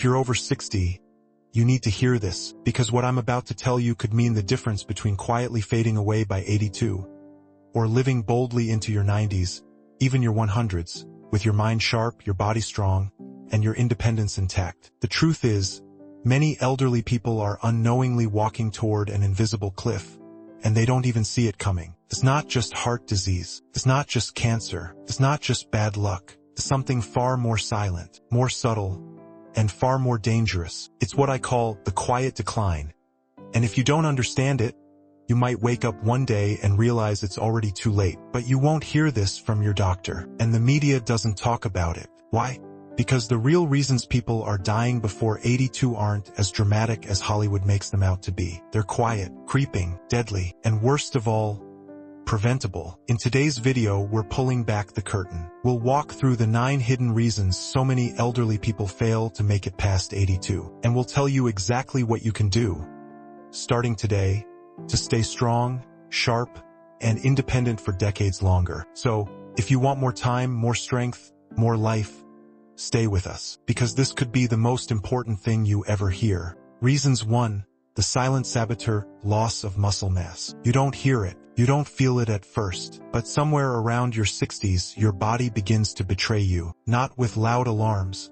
If you're over 60, you need to hear this, because what I'm about to tell you could mean the difference between quietly fading away by 82, or living boldly into your 90s, even your 100s, with your mind sharp, your body strong, and your independence intact. The truth is, many elderly people are unknowingly walking toward an invisible cliff, and they don't even see it coming. It's not just heart disease. It's not just cancer. It's not just bad luck. It's something far more silent, more subtle, and far more dangerous. It's what I call the quiet decline. And if you don't understand it, you might wake up one day and realize it's already too late. But you won't hear this from your doctor, and the media doesn't talk about it. Why? Because the real reasons people are dying before 82 aren't as dramatic as Hollywood makes them out to be. They're quiet, creeping, deadly, and worst of all, preventable. In today's video, we're pulling back the curtain. We'll walk through the 9 hidden reasons so many elderly people fail to make it past 82, and we'll tell you exactly what you can do, starting today, to stay strong, sharp, and independent for decades longer. So, if you want more time, more strength, more life, stay with us, because this could be the most important thing you ever hear. Reasons 1. The silent saboteur, loss of muscle mass. You don't hear it. You don't feel it at first, but somewhere around your 60s, your body begins to betray you, not with loud alarms,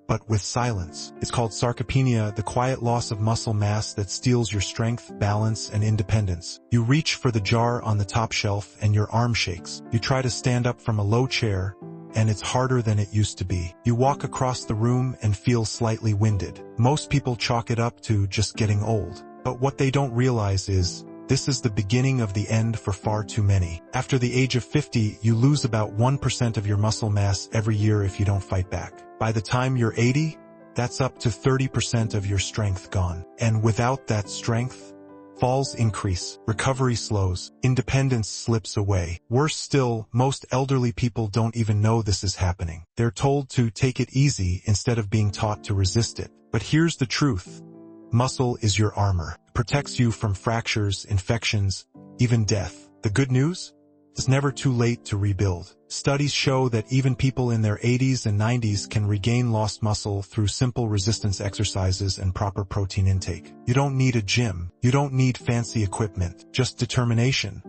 but with silence. It's called sarcopenia, the quiet loss of muscle mass that steals your strength, balance, and independence. You reach for the jar on the top shelf and your arm shakes. You try to stand up from a low chair, and it's harder than it used to be. You walk across the room and feel slightly winded. Most people chalk it up to just getting old. But what they don't realize is, this is the beginning of the end for far too many. After the age of 50, you lose about 1% of your muscle mass every year if you don't fight back. By the time you're 80, that's up to 30% of your strength gone. And without that strength, falls increase, recovery slows, independence slips away. Worse still, most elderly people don't even know this is happening. They're told to take it easy instead of being taught to resist it. But here's the truth. Muscle is your armor. It protects you from fractures, infections, even death. The good news? It's never too late to rebuild. Studies show that even people in their 80s and 90s can regain lost muscle through simple resistance exercises and proper protein intake. You don't need a gym. You don't need fancy equipment, just determination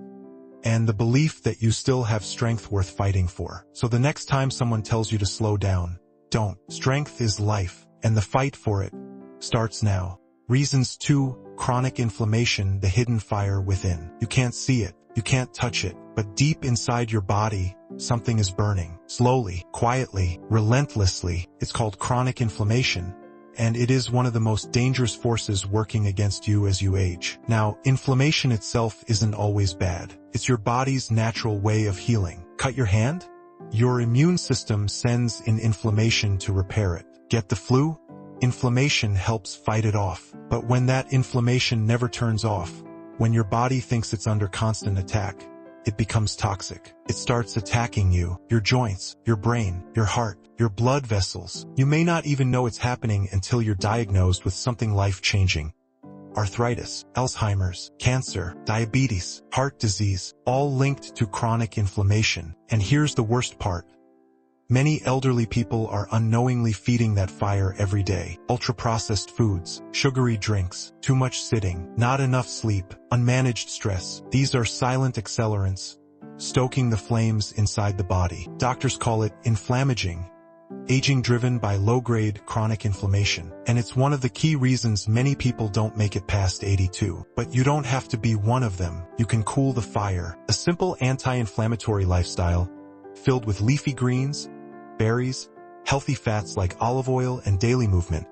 and the belief that you still have strength worth fighting for. So the next time someone tells you to slow down, don't. Strength is life, and the fight for it starts now. Reasons 2. Chronic inflammation, the hidden fire within. You can't see it. You can't touch it. But deep inside your body, something is burning. Slowly, quietly, relentlessly. It's called chronic inflammation, and it is one of the most dangerous forces working against you as you age. Now, inflammation itself isn't always bad. It's your body's natural way of healing. Cut your hand? Your immune system sends in inflammation to repair it. Get the flu? Inflammation helps fight it off. But when that inflammation never turns off, when your body thinks it's under constant attack, it becomes toxic. It starts attacking you, your joints, your brain, your heart, your blood vessels. You may not even know it's happening until you're diagnosed with something life-changing. Arthritis, Alzheimer's, cancer, diabetes, heart disease, all linked to chronic inflammation. And here's the worst part. Many elderly people are unknowingly feeding that fire every day. Ultra-processed foods, sugary drinks, too much sitting, not enough sleep, unmanaged stress. These are silent accelerants, stoking the flames inside the body. Doctors call it inflammaging, aging driven by low-grade chronic inflammation. And it's one of the key reasons many people don't make it past 82. But you don't have to be one of them. You can cool the fire. A simple anti-inflammatory lifestyle, filled with leafy greens, berries, healthy fats like olive oil, and daily movement,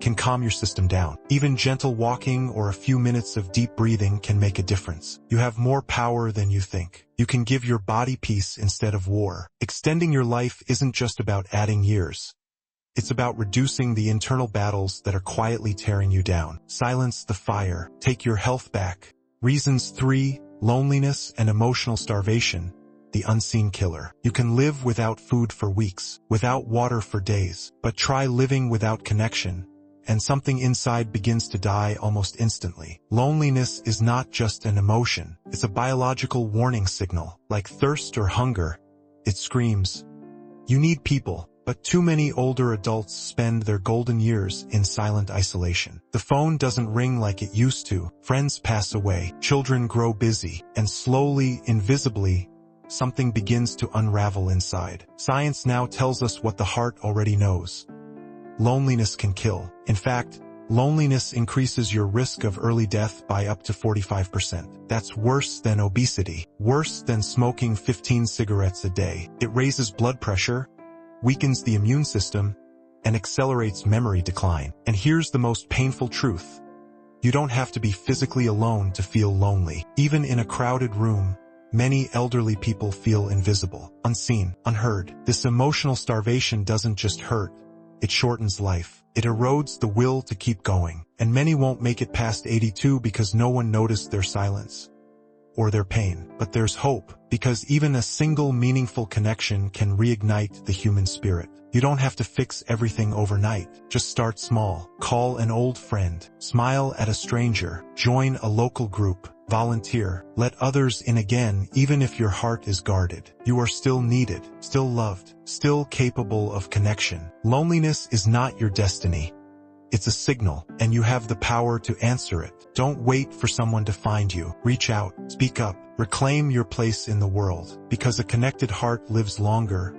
can calm your system down. Even gentle walking or a few minutes of deep breathing can make a difference. You have more power than you think. You can give your body peace instead of war. Extending your life isn't just about adding years. It's about reducing the internal battles that are quietly tearing you down. Silence the fire. Take your health back. Reasons 3. Loneliness and emotional starvation. The unseen killer. You can live without food for weeks, without water for days, but try living without connection, and something inside begins to die almost instantly. Loneliness is not just an emotion. It's a biological warning signal. Like thirst or hunger, it screams, you need people. But too many older adults spend their golden years in silent isolation. The phone doesn't ring like it used to, friends pass away, children grow busy, and slowly, invisibly, something begins to unravel inside. Science now tells us what the heart already knows. Loneliness can kill. In fact, loneliness increases your risk of early death by up to 45%. That's worse than obesity, worse than smoking 15 cigarettes a day. It raises blood pressure, weakens the immune system, and accelerates memory decline. And here's the most painful truth. You don't have to be physically alone to feel lonely. Even in a crowded room, many elderly people feel invisible, unseen, unheard. This emotional starvation doesn't just hurt, it shortens life. It erodes the will to keep going. And many won't make it past 82 because no one noticed their silence or their pain. But there's hope, because even a single meaningful connection can reignite the human spirit. You don't have to fix everything overnight. Just start small. Call an old friend. Smile at a stranger. Join a local group. Volunteer. Let others in again, even if your heart is guarded. You are still needed, still loved, still capable of connection. Loneliness is not your destiny. It's a signal, and you have the power to answer it. Don't wait for someone to find you. Reach out, speak up, reclaim your place in the world, because a connected heart lives longer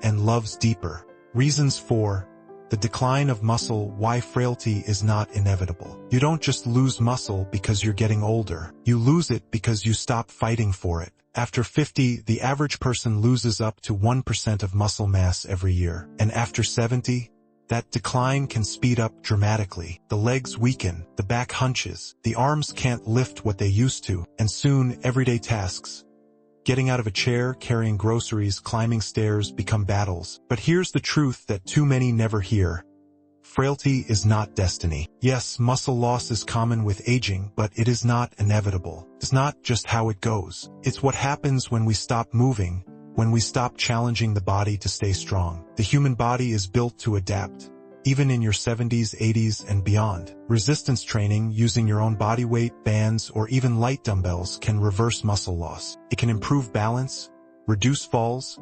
and loves deeper. Reasons 4. The decline of muscle. Why frailty is not inevitable. You don't just lose muscle because you're getting older. You lose it because you stop fighting for it. After 50, the average person loses up to 1% of muscle mass every year. And after 70, that decline can speed up dramatically. The legs weaken, the back hunches, the arms can't lift what they used to, and soon everyday tasks, getting out of a chair, carrying groceries, climbing stairs, become battles. But here's the truth that too many never hear. Frailty is not destiny. Yes, muscle loss is common with aging, but it is not inevitable. It's not just how it goes. It's what happens when we stop moving, when we stop challenging the body to stay strong. The human body is built to adapt, even in your 70s, 80s, and beyond. Resistance training, using your own body weight, bands, or even light dumbbells can reverse muscle loss. It can improve balance, reduce falls,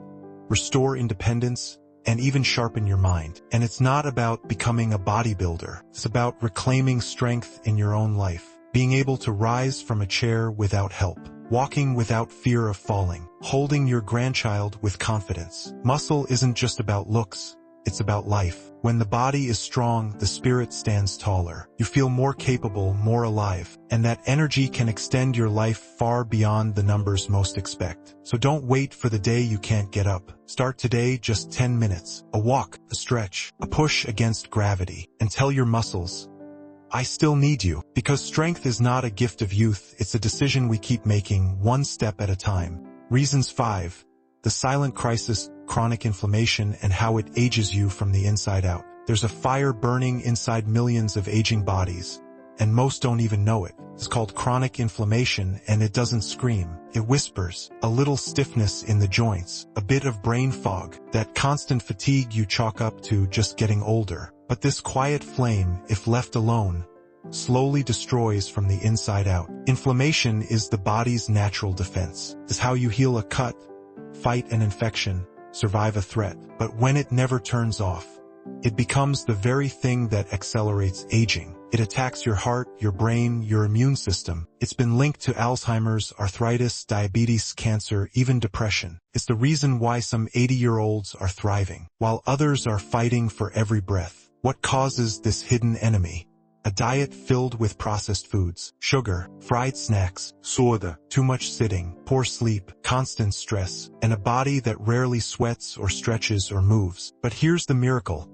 restore independence, and even sharpen your mind. And it's not about becoming a bodybuilder. It's about reclaiming strength in your own life, being able to rise from a chair without help, walking without fear of falling, holding your grandchild with confidence. Muscle isn't just about looks, it's about life. When the body is strong, the spirit stands taller. You feel more capable, more alive, and that energy can extend your life far beyond the numbers most expect. So don't wait for the day you can't get up. Start today, just 10 minutes. A walk, a stretch, a push against gravity, and tell your muscles, I still need you. Because strength is not a gift of youth, it's a decision we keep making, one step at a time. Reasons 5. The silent crisis, chronic inflammation, and how it ages you from the inside out. There's a fire burning inside millions of aging bodies, and most don't even know it. It's called chronic inflammation, and it doesn't scream. It whispers. A little stiffness in the joints, a bit of brain fog, that constant fatigue you chalk up to just getting older. But this quiet flame, if left alone, slowly destroys from the inside out. Inflammation is the body's natural defense. It's how you heal a cut, fight an infection, survive a threat. But when it never turns off, it becomes the very thing that accelerates aging. It attacks your heart, your brain, your immune system. It's been linked to Alzheimer's, arthritis, diabetes, cancer, even depression. It's the reason why some 80-year-olds are thriving, while others are fighting for every breath. What causes this hidden enemy? A diet filled with processed foods, sugar, fried snacks, soda, too much sitting, poor sleep, constant stress, and a body that rarely sweats or stretches or moves. But here's the miracle.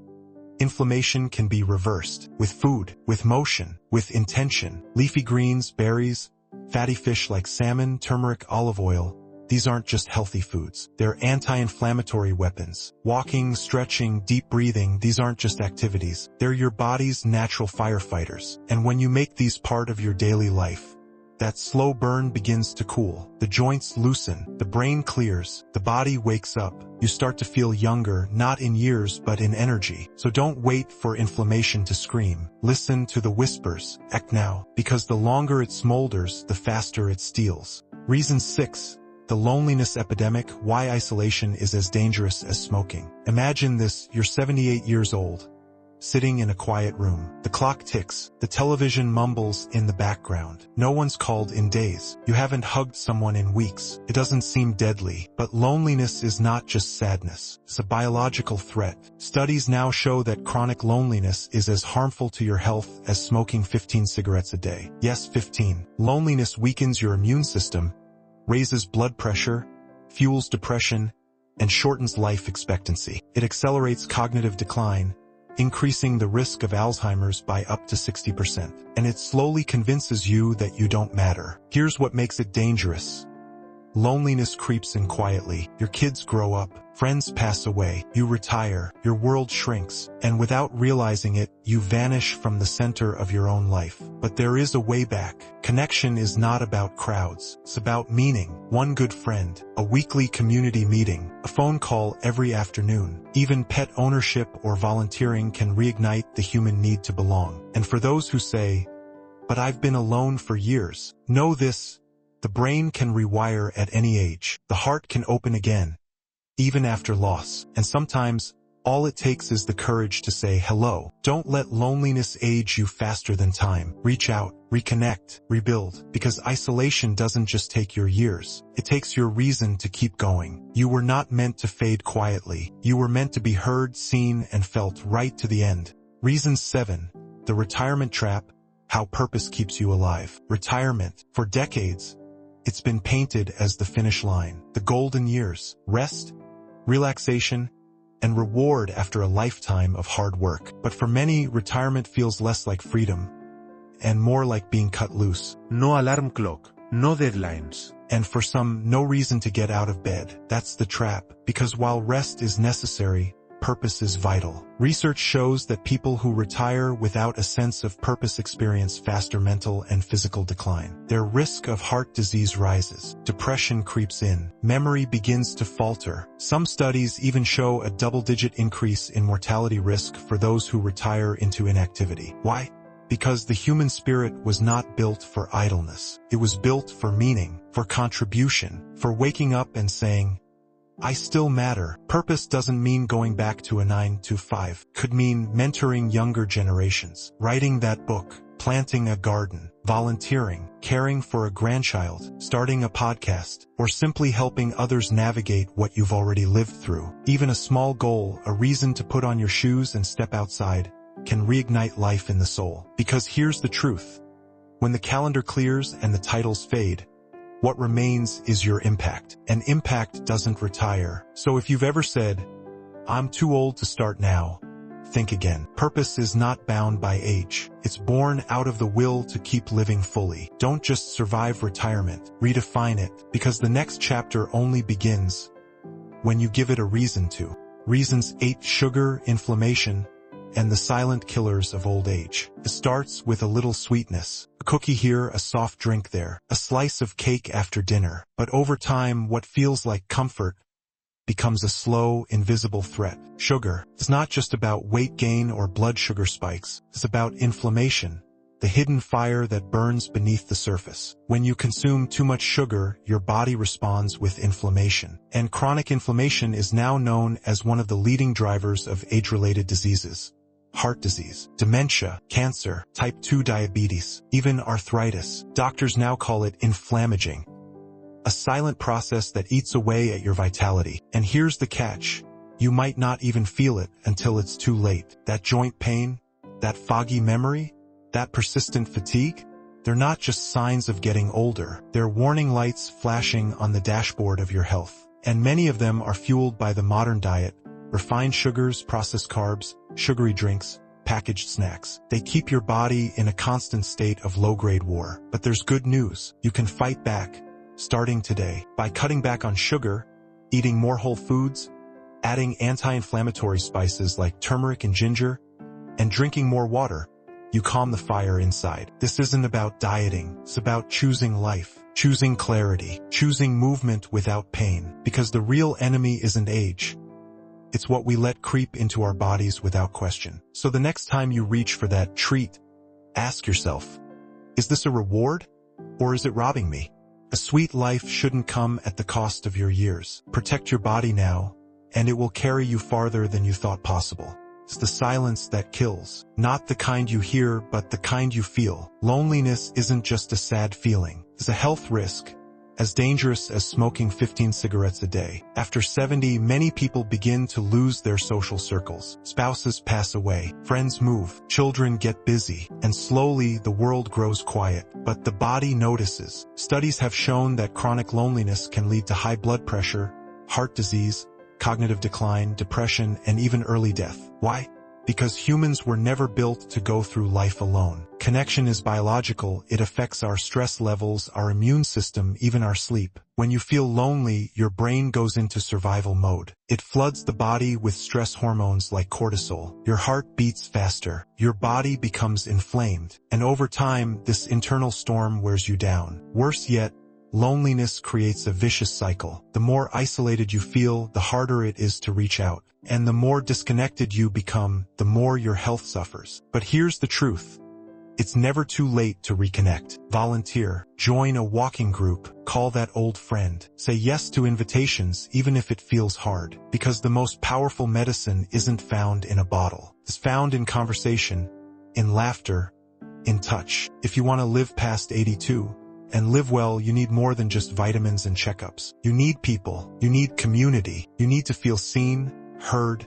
Inflammation can be reversed with food, with motion, with intention. Leafy greens, berries, fatty fish like salmon, turmeric, olive oil. These aren't just healthy foods. They're anti-inflammatory weapons. Walking, stretching, deep breathing, these aren't just activities. They're your body's natural firefighters. And when you make these part of your daily life, that slow burn begins to cool. The joints loosen, the brain clears, the body wakes up. You start to feel younger, not in years, but in energy. So don't wait for inflammation to scream. Listen to the whispers. Act now, because the longer it smolders, the faster it steals. Reason 6. The loneliness epidemic, why isolation is as dangerous as smoking. Imagine this, you're 78 years old, sitting in a quiet room. The clock ticks, the television mumbles in the background. No one's called in days. You haven't hugged someone in weeks. It doesn't seem deadly, but loneliness is not just sadness. It's a biological threat. Studies now show that chronic loneliness is as harmful to your health as smoking 15 cigarettes a day. Yes, 15. Loneliness weakens your immune system, raises blood pressure, fuels depression, and shortens life expectancy. It accelerates cognitive decline, increasing the risk of Alzheimer's by up to 60%. And it slowly convinces you that you don't matter. Here's what makes it dangerous. Loneliness creeps in quietly. Your kids grow up, friends pass away, you retire, your world shrinks, and without realizing it, you vanish from the center of your own life. But there is a way back. Connection is not about crowds. It's about meaning. One good friend, a weekly community meeting, a phone call every afternoon. Even pet ownership or volunteering can reignite the human need to belong. And for those who say, "But I've been alone for years," know this. The brain can rewire at any age. The heart can open again, even after loss. And sometimes, all it takes is the courage to say hello. Don't let loneliness age you faster than time. Reach out, reconnect, rebuild. Because isolation doesn't just take your years. It takes your reason to keep going. You were not meant to fade quietly. You were meant to be heard, seen, and felt right to the end. Reason 7. The retirement trap. How purpose keeps you alive. Retirement. For decades, it's been painted as the finish line, the golden years, rest, relaxation, and reward after a lifetime of hard work. But for many, retirement feels less like freedom and more like being cut loose. No alarm clock, no deadlines. And for some, no reason to get out of bed. That's the trap, because while rest is necessary, purpose is vital. Research shows that people who retire without a sense of purpose experience faster mental and physical decline. Their risk of heart disease rises. Depression creeps in. Memory begins to falter. Some studies even show a double-digit increase in mortality risk for those who retire into inactivity. Why? Because the human spirit was not built for idleness. It was built for meaning, for contribution, for waking up and saying, "I still matter." Purpose doesn't mean going back to a 9 to 5. Could mean mentoring younger generations, writing that book, planting a garden, volunteering, caring for a grandchild, starting a podcast, or simply helping others navigate what you've already lived through. Even a small goal, a reason to put on your shoes and step outside, can reignite life in the soul. Because here's the truth. When the calendar clears and the titles fade, what remains is your impact. And impact doesn't retire. So if you've ever said, "I'm too old to start now," think again. Purpose is not bound by age. It's born out of the will to keep living fully. Don't just survive retirement, redefine it, because the next chapter only begins when you give it a reason to. Reasons 8. Sugar, inflammation, and the silent killers of old age. It starts with a little sweetness. A cookie here, a soft drink there, a slice of cake after dinner. But over time, what feels like comfort becomes a slow, invisible threat. Sugar is not just about weight gain or blood sugar spikes. It's about inflammation, the hidden fire that burns beneath the surface. When you consume too much sugar, your body responds with inflammation. And chronic inflammation is now known as one of the leading drivers of age-related diseases. Heart disease, dementia, cancer, type 2 diabetes, even arthritis. Doctors now call it inflammaging, a silent process that eats away at your vitality. And here's the catch. You might not even feel it until it's too late. That joint pain, that foggy memory, that persistent fatigue, they're not just signs of getting older. They're warning lights flashing on the dashboard of your health. And many of them are fueled by the modern diet, refined sugars, processed carbs, sugary drinks, packaged snacks. They keep your body in a constant state of low-grade war. But there's good news. You can fight back, starting today. By cutting back on sugar, eating more whole foods, adding anti-inflammatory spices like turmeric and ginger, and drinking more water, you calm the fire inside. This isn't about dieting. It's about choosing life, choosing clarity, choosing movement without pain. Because the real enemy isn't age. It's what we let creep into our bodies without question. So the next time you reach for that treat, ask yourself, is this a reward, or is it robbing me? A sweet life shouldn't come at the cost of your years. Protect your body now, and it will carry you farther than you thought possible. It's the silence that kills. Not the kind you hear, but the kind you feel. Loneliness isn't just a sad feeling. It's a health risk, as dangerous as smoking 15 cigarettes a day. After 70, many people begin to lose their social circles. Spouses pass away, friends move, children get busy, and slowly the world grows quiet. But the body notices. Studies have shown that chronic loneliness can lead to high blood pressure, heart disease, cognitive decline, depression, and even early death. Why? Because humans were never built to go through life alone. Connection is biological. It affects our stress levels, our immune system, even our sleep. When you feel lonely, your brain goes into survival mode. It floods the body with stress hormones like cortisol. Your heart beats faster. Your body becomes inflamed. And over time, this internal storm wears you down. Worse yet, loneliness creates a vicious cycle. The more isolated you feel, the harder it is to reach out. And the more disconnected you become, the more your health suffers. But here's the truth. It's never too late to reconnect. Volunteer, join a walking group, call that old friend. Say yes to invitations even if it feels hard. Because the most powerful medicine isn't found in a bottle. It's found in conversation, in laughter, in touch. If you want to live past 82, and live well, you need more than just vitamins and checkups. You need people. You need community. You need to feel seen, heard,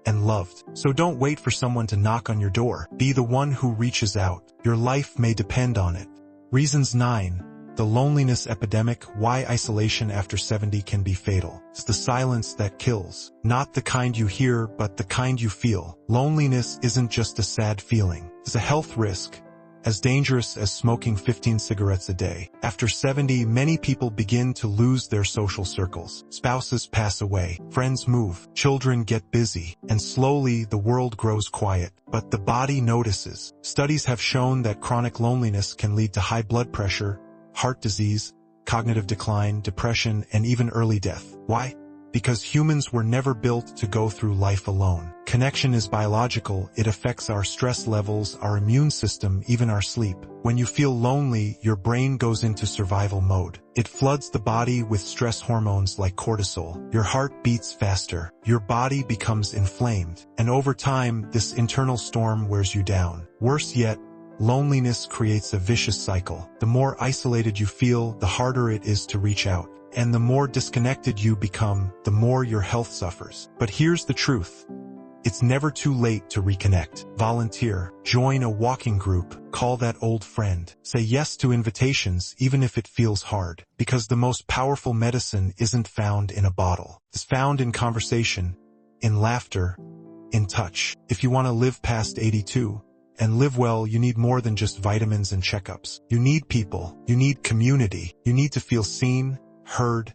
and loved. So don't wait for someone to knock on your door. Be the one who reaches out. Your life may depend on it. Reasons 9. The loneliness epidemic. Why isolation after 70 can be fatal. It's the silence that kills. Not the kind you hear, but the kind you feel. Loneliness isn't just a sad feeling. It's a health risk, as dangerous as smoking 15 cigarettes a day. After 70, many people begin to lose their social circles. Spouses pass away, friends move, children get busy, and slowly the world grows quiet. But the body notices. Studies have shown that chronic loneliness can lead to high blood pressure, heart disease, cognitive decline, depression, and even early death. Why? Because humans were never built to go through life alone. Connection is biological. It affects our stress levels, our immune system, even our sleep. When you feel lonely, your brain goes into survival mode. It floods the body with stress hormones like cortisol. Your heart beats faster. Your body becomes inflamed. And over time, this internal storm wears you down. Worse yet, loneliness creates a vicious cycle. The more isolated you feel, the harder it is to reach out. And the more disconnected you become, the more your health suffers. But here's the truth. It's never too late to reconnect. Volunteer, join a walking group, call that old friend. Say yes to invitations even if it feels hard. Because the most powerful medicine isn't found in a bottle. It's found in conversation, in laughter, in touch. If you want to live past 82, and live well, you need more than just vitamins and checkups. You need people. You need community. You need to feel seen, heard,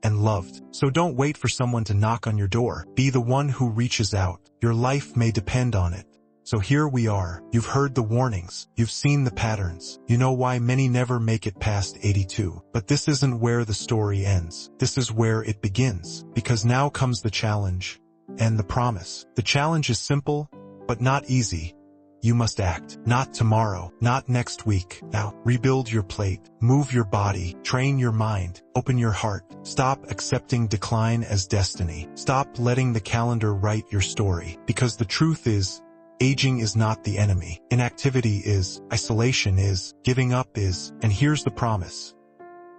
and loved. So don't wait for someone to knock on your door. Be the one who reaches out. Your life may depend on it. So here we are. You've heard the warnings. You've seen the patterns. You know why many never make it past 82. But this isn't where the story ends. This is where it begins. Because now comes the challenge and the promise. The challenge is simple, but not easy. You must act. Not tomorrow, not next week. Now, rebuild your plate, move your body, train your mind, open your heart. Stop accepting decline as destiny. Stop letting the calendar write your story. Because the truth is, aging is not the enemy. Inactivity is, isolation is, giving up is, and here's the promise.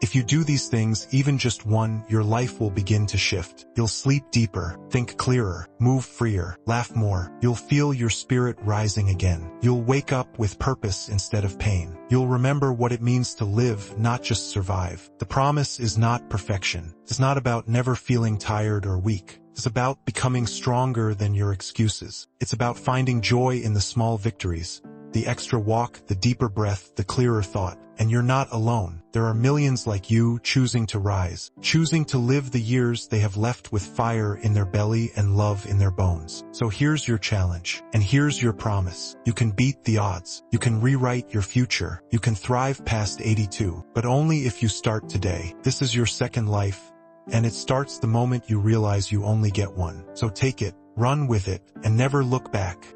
If you do these things, even just one, your life will begin to shift. You'll sleep deeper, think clearer, move freer, laugh more. You'll feel your spirit rising again. You'll wake up with purpose instead of pain. You'll remember what it means to live, not just survive. The promise is not perfection. It's not about never feeling tired or weak. It's about becoming stronger than your excuses. It's about finding joy in the small victories, the extra walk, the deeper breath, the clearer thought. And you're not alone. There are millions like you choosing to rise, choosing to live the years they have left with fire in their belly and love in their bones. So here's your challenge, and here's your promise. You can beat the odds. You can rewrite your future. You can thrive past 82, but only if you start today. This is your second life, and it starts the moment you realize you only get one. So take it, run with it, and never look back.